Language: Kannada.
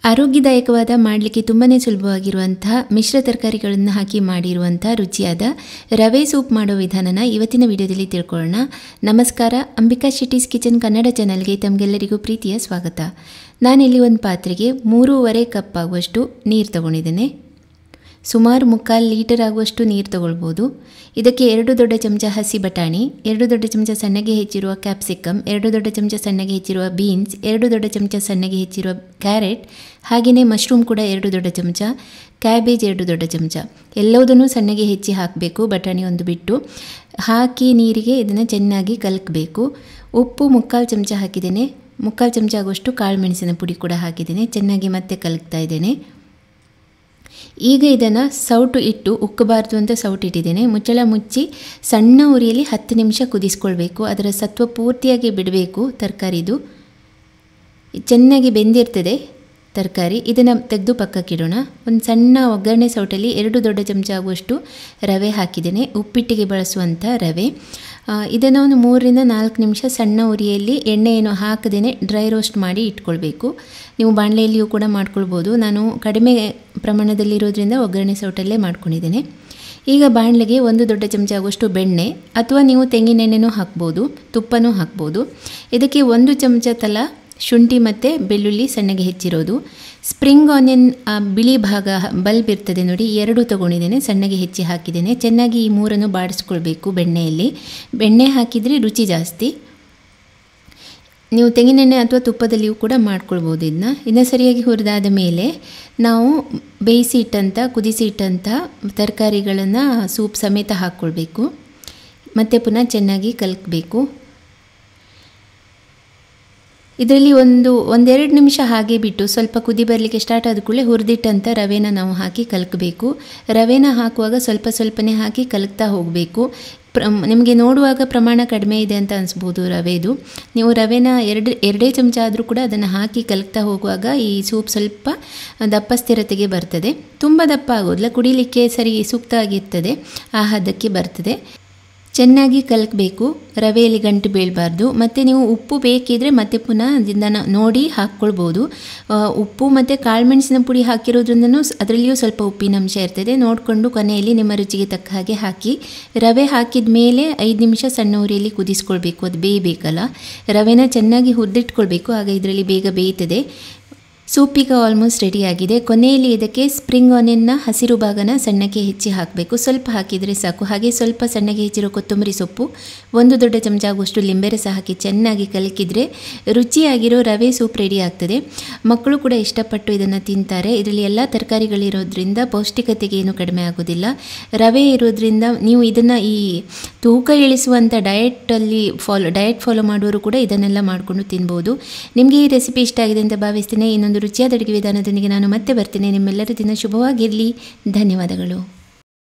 ಆರೋಗ್ಯದಾಯಕವಾದ ಮಾಡಲಿಕ್ಕೆ ತುಂಬಾ ಸುಲಭವಾಗಿರುವಂತಹ ಮಿಶ್ರ ತರಕಾರಿಗಳನ್ನು ಹಾಕಿ ಮಾಡಿರುವಂತಹ ರುಚಿಯಾದ ರವೆ ಸೂಪ್ ಮಾಡೋ ವಿಧಾನನ ಇವತ್ತಿನ ವಿಡಿಯೋದಲ್ಲಿ ತಿಳ್ಕೊಳ್ಳೋಣ. ನಮಸ್ಕಾರ, ಅಂಬಿಕಾ ಶೆಟ್ಟೀಸ್ ಕಿಚನ್ ಕನ್ನಡ ಚಾನಲ್ಗೆ ತಮಗೆಲ್ಲರಿಗೂ ಪ್ರೀತಿಯ ಸ್ವಾಗತ. ನಾನಿಲ್ಲಿ ಒಂದು ಪಾತ್ರೆಗೆ 3.5 ಕಪ್ ಆಗುವಷ್ಟು ನೀರು ತಗೊಂಡಿದ್ದೇನೆ. ಸುಮಾರು 3/4 ಲೀಟರ್ ಆಗುವಷ್ಟು ನೀರು ತಗೊಳ್ಬೋದು. ಇದಕ್ಕೆ 2 ದೊಡ್ಡ ಚಮಚ ಹಸಿ ಬಟಾಣಿ, 2 ದೊಡ್ಡ ಚಮಚ ಸಣ್ಣಗೆ ಹೆಚ್ಚಿರುವ ಕ್ಯಾಪ್ಸಿಕಮ್, 2 ದೊಡ್ಡ ಚಮಚ ಸಣ್ಣಗೆ ಹೆಚ್ಚಿರುವ ಬೀನ್ಸ್, 2 ದೊಡ್ಡ ಚಮಚ ಸಣ್ಣಗೆ ಹೆಚ್ಚಿರುವ ಕ್ಯಾರೆಟ್, ಹಾಗೆಯೇ ಮಶ್ರೂಮ್ ಕೂಡ 2 ದೊಡ್ಡ ಚಮಚ, ಕ್ಯಾಬೇಜ್ 2 ದೊಡ್ಡ ಚಮಚ, ಎಲ್ಲವುದನ್ನು ಸಣ್ಣಗೆ ಹೆಚ್ಚಿ ಹಾಕಬೇಕು. ಬಟಾಣಿ ಒಂದು ಬಿಟ್ಟು ಹಾಕಿ ನೀರಿಗೆ ಇದನ್ನು ಚೆನ್ನಾಗಿ ಕಲಕಬೇಕು. ಉಪ್ಪು 3/4 ಚಮಚ ಹಾಕಿದ್ದೇನೆ. 3/4 ಚಮಚ ಆಗುವಷ್ಟು ಕಾಳು ಮೆಣಸಿನ ಪುಡಿ ಕೂಡ ಹಾಕಿದ್ದೇನೆ. ಚೆನ್ನಾಗಿ ಮತ್ತೆ ಕಲಕ್ತಾ ಇದ್ದೇನೆ. ಈಗ ಇದನ್ನು ಸೌಟು ಇಟ್ಟು ಉಕ್ಕಬಾರ್ದು ಅಂತ ಸೌಟು ಇಟ್ಟಿದ್ದೇನೆ. ಮುಚ್ಚಳ ಮುಚ್ಚಿ ಸಣ್ಣ ಉರಿಯಲ್ಲಿ 10 ನಿಮಿಷ ಕುದಿಸ್ಕೊಳ್ಬೇಕು. ಅದರ ಸತ್ವ ಪೂರ್ತಿಯಾಗಿ ಬಿಡಬೇಕು. ತರಕಾರಿದು ಚೆನ್ನಾಗಿ ಬೆಂದಿರ್ತದೆ ತರಕಾರಿ. ಇದನ್ನು ತೆಗೆದು ಪಕ್ಕಕ್ಕಿಡೋಣ. ಒಂದು ಸಣ್ಣ ಒಗ್ಗರಣೆ ಸೌಟಲ್ಲಿ 2 ದೊಡ್ಡ ಚಮಚ ಆಗುವಷ್ಟು ರವೆ ಹಾಕಿದ್ದೇನೆ. ಉಪ್ಪಿಟ್ಟಿಗೆ ಬಳಸುವಂಥ ರವೆ. ಇದನ್ನು ಒಂದು 3ರಿಂದ 4 ನಿಮಿಷ ಸಣ್ಣ ಉರಿಯಲ್ಲಿ ಎಣ್ಣೆ ಏನು ಹಾಕದೇನೆ ಡ್ರೈ ರೋಸ್ಟ್ ಮಾಡಿ ಇಟ್ಕೊಳ್ಬೇಕು. ನೀವು ಬಾಣಲೆಯಲ್ಲಿಯೂ ಕೂಡ ಮಾಡ್ಕೊಳ್ಬೋದು. ನಾನು ಕಡಿಮೆ ಪ್ರಮಾಣದಲ್ಲಿರೋದ್ರಿಂದ ಒಗ್ಗರಣೆ ಸೌಟಲ್ಲೇ ಮಾಡ್ಕೊಂಡಿದ್ದೇನೆ. ಈಗ ಬಾಣಲೆಗೆ 1 ದೊಡ್ಡ ಚಮಚ ಆಗುವಷ್ಟು ಬೆಣ್ಣೆ ಅಥವಾ ನೀವು ತೆಂಗಿನೆಣ್ಣೆನೂ ಹಾಕ್ಬೋದು, ತುಪ್ಪನೂ ಹಾಕ್ಬೋದು. ಇದಕ್ಕೆ 1 ಚಮಚ ತಲಾ ಶುಂಠಿ ಮತ್ತು ಬೆಳ್ಳುಳ್ಳಿ ಸಣ್ಣಗೆ ಹೆಚ್ಚಿರೋದು, ಸ್ಪ್ರಿಂಗ್ ಆನಿಯನ್ ಬಿಳಿ ಭಾಗ ಬಲ್ಬ್ ಇರ್ತದೆ ನೋಡಿ, 2 ತಗೊಂಡಿದ್ದೇನೆ, ಸಣ್ಣಗೆ ಹೆಚ್ಚಿ ಹಾಕಿದ್ದೇನೆ. ಚೆನ್ನಾಗಿ ಈ 3 ಬಾಡಿಸ್ಕೊಳ್ಬೇಕು ಬೆಣ್ಣೆಯಲ್ಲಿ. ಬೆಣ್ಣೆ ಹಾಕಿದರೆ ರುಚಿ ಜಾಸ್ತಿ. ನೀವು ತೆಂಗಿನೆಣ್ಣೆ ಅಥವಾ ತುಪ್ಪದಲ್ಲಿಯೂ ಕೂಡ ಮಾಡ್ಕೊಳ್ಬೋದು. ಇದನ್ನು ಸರಿಯಾಗಿ ಹುರಿದಾದ ಮೇಲೆ ನಾವು ಬೇಯಿಸಿ ಇಟ್ಟಂಥ ಕುದಿಸಿ ಇಟ್ಟಂಥ ತರಕಾರಿಗಳನ್ನು ಸೂಪ್ ಸಮೇತ ಹಾಕ್ಕೊಳ್ಬೇಕು. ಮತ್ತು ಪುನಃ ಚೆನ್ನಾಗಿ ಕಲಕಬೇಕು. ಇದರಲ್ಲಿ ಒಂದೆರಡು ನಿಮಿಷ ಹಾಗೆ ಬಿಟ್ಟು ಸ್ವಲ್ಪ ಕುದಿ ಬರಲಿಕ್ಕೆ ಸ್ಟಾರ್ಟ್ ಆದ ಕೂಡಲೇ ಹುರಿದಿಟ್ಟಂಥ ರವೆನ ನಾವು ಹಾಕಿ ಕಲಕಬೇಕು. ರವೆನ ಹಾಕುವಾಗ ಸ್ವಲ್ಪ ಸ್ವಲ್ಪನೇ ಹಾಕಿ ಕಲಕ್ತಾ ಹೋಗಬೇಕು. ನಿಮಗೆ ನೋಡುವಾಗ ಪ್ರಮಾಣ ಕಡಿಮೆ ಇದೆ ಅಂತ ಅನಿಸ್ಬೋದು ರವೆದು. ನೀವು ರವೆನ 2 ಚಮಚ ಆದರೂ ಕೂಡ ಅದನ್ನು ಹಾಕಿ ಕಲಕ್ತಾ ಹೋಗುವಾಗ ಈ ಸೂಪ್ ಸ್ವಲ್ಪ ದಪ್ಪ ಸ್ಥಿರತೆಗೆ ಬರ್ತದೆ. ತುಂಬ ದಪ್ಪ ಆಗೋದಿಲ್ಲ, ಕುಡಿಲಿಕ್ಕೆ ಸರಿ ಸೂಕ್ತ ಆಗಿರ್ತದೆ, ಆ ಹದಕ್ಕೆ ಬರ್ತದೆ. ಚೆನ್ನಾಗಿ ಕಲಕಬೇಕು. ರವೆಯಲ್ಲಿ ಗಂಟು ಬೀಳಬಾರ್ದು. ಮತ್ತು ನೀವು ಉಪ್ಪು ಬೇಕಿದ್ರೆ ಮತ್ತೆ ಪುನಃ ಇದನ್ನು ನೋಡಿ ಹಾಕ್ಕೊಳ್ಬೋದು. ಉಪ್ಪು ಮತ್ತು ಕಾಳುಮೆಣಸಿನ ಪುಡಿ ಹಾಕಿರೋದ್ರಿಂದನೂ ಅದರಲ್ಲಿಯೂ ಸ್ವಲ್ಪ ಉಪ್ಪಿನ ಅಂಶ ಇರ್ತದೆ. ನೋಡಿಕೊಂಡು ಕೊನೆಯಲ್ಲಿ ನಿಮ್ಮ ರುಚಿಗೆ ತಕ್ಕ ಹಾಗೆ ಹಾಕಿ ರವೆ ಹಾಕಿದ ಮೇಲೆ 5 ನಿಮಿಷ ಸಣ್ಣ ಉರಿಯಲ್ಲಿ ಕುದಿಸ್ಕೊಳ್ಬೇಕು. ಅದು ಬೇಯಬೇಕಲ್ಲ. ರವೆನ ಚೆನ್ನಾಗಿ ಹುರಿದಿಟ್ಕೊಳ್ಬೇಕು, ಆಗ ಇದರಲ್ಲಿ ಬೇಗ ಬೇಯ್ತದೆ. ಸೂಪೀಗ ಆಲ್ಮೋಸ್ಟ್ ರೆಡಿಯಾಗಿದೆ. ಕೊನೆಯಲ್ಲಿ ಇದಕ್ಕೆ ಸ್ಪ್ರಿಂಗ್ ಆನಿಯನ್ನ ಹಸಿರು ಭಾಗನ ಸಣ್ಣಕ್ಕೆ ಹೆಚ್ಚಿ ಹಾಕಬೇಕು. ಸ್ವಲ್ಪ ಹಾಕಿದರೆ ಸಾಕು. ಹಾಗೆ ಸ್ವಲ್ಪ ಸಣ್ಣಗೆ ಹೆಚ್ಚಿರೋ ಕೊತ್ತಂಬರಿ ಸೊಪ್ಪು, 1 ದೊಡ್ಡ ಚಮಚ ಆಗುವಷ್ಟು ಲಿಂಬೆ ರಸ ಹಾಕಿ ಚೆನ್ನಾಗಿ ಕಲಕಿದರೆ ರುಚಿಯಾಗಿರೋ ರವೆ ಸೂಪ್ ರೆಡಿ ಆಗ್ತದೆ. ಮಕ್ಕಳು ಕೂಡ ಇಷ್ಟಪಟ್ಟು ಇದನ್ನು ತಿಂತಾರೆ. ಇದರಲ್ಲಿ ಎಲ್ಲ ತರಕಾರಿಗಳಿರೋದ್ರಿಂದ ಪೌಷ್ಟಿಕತೆಗೆ ಏನು ಕಡಿಮೆ ಆಗೋದಿಲ್ಲ. ರವೆ ಇರೋದ್ರಿಂದ ನೀವು ಇದನ್ನು ಈ ತೂಕ ಇಳಿಸುವಂಥ ಡಯಟ್ ಫಾಲೋ ಮಾಡುವವರು ಕೂಡ ಇದನ್ನೆಲ್ಲ ಮಾಡಿಕೊಂಡು ತಿನ್ಬೋದು. ನಿಮಗೆ ಈ ರೆಸಿಪಿ ಇಷ್ಟ ಆಗಿದೆ ಅಂತ ಭಾವಿಸ್ತೇನೆ. ಇನ್ನೊಂದು ರುಚಿಯಾದ ಅಡುಗೆ ವಿಧಾನದೊಂದಿಗೆ ನಾನು ಮತ್ತೆ ಬರ್ತೀನಿ. ನಿಮ್ಮೆಲ್ಲರ ದಿನ ಶುಭವಾಗಿರಲಿ. ಧನ್ಯವಾದಗಳು.